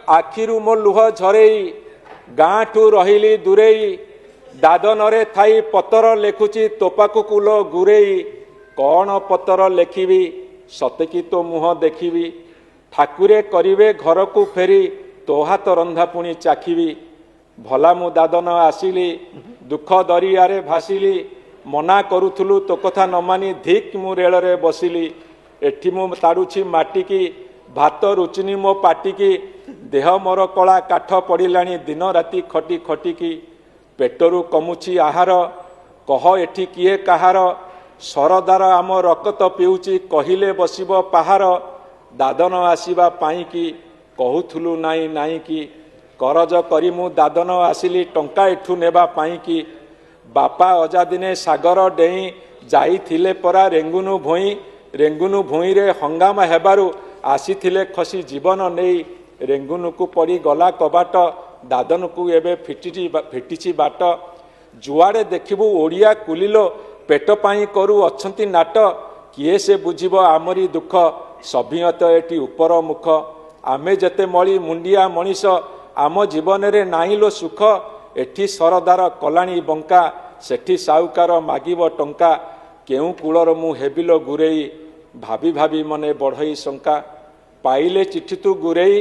आखिरु मो लुह झरेई गाँठू रहिली दूरेई दादन थाई पतर लेखुची तोपाकु कुल गुरेई कौन पतर लेखिबी सतेकी तो मुह देखिबी ठाकुरे करिवे घर को फेरी तो हाथ रंधा पुणी चाखिबी भला मु दादन आसिली दुख दरियारे भासिली मना करुथुलु तो कथा न मानी धिक मु रेल रे बसिली एठी मु ताड़ुछि माटिकी भात रुचिनी मो पाटिकी देह मोर कला काठ पड़िलाणी दिन राति खटी खटिकी पेटरू कमुछि आहार कह एठी किए काहार सरदार आम रकत पिउछि कहिले बसिब पाहार दादन आसीबा पाई कि कहूथुलु नाई नाई कि करज करी मु दादन आसिली टंका एठू नेबा पाई कि बापा अजा दिने सागर डेई जाइथिले परा रेंगुनु भुई रे हंगामा हेबारु आसीथिले खसी जीवन नेई रेंगुनु को पड़ी गला कबाट दादन को एबे फिटिची बाट जुआड़े देखिबु ओडिया कुलिलो पेट पाई करू अछंती नाट किए से बुझिब आमरी दुख सभियत एटी उपर मुख आमे जते मली मुंडिया मनीष आम जीवन रे नाइलो सुख एठी सरदार कलाणी बंका सेठी साउकार मागिब टंका केउ कूलर मु हेबिलो गुरेई भाभी भाभी मने बढ़ई शंका पाइले चिठी तू गुरेई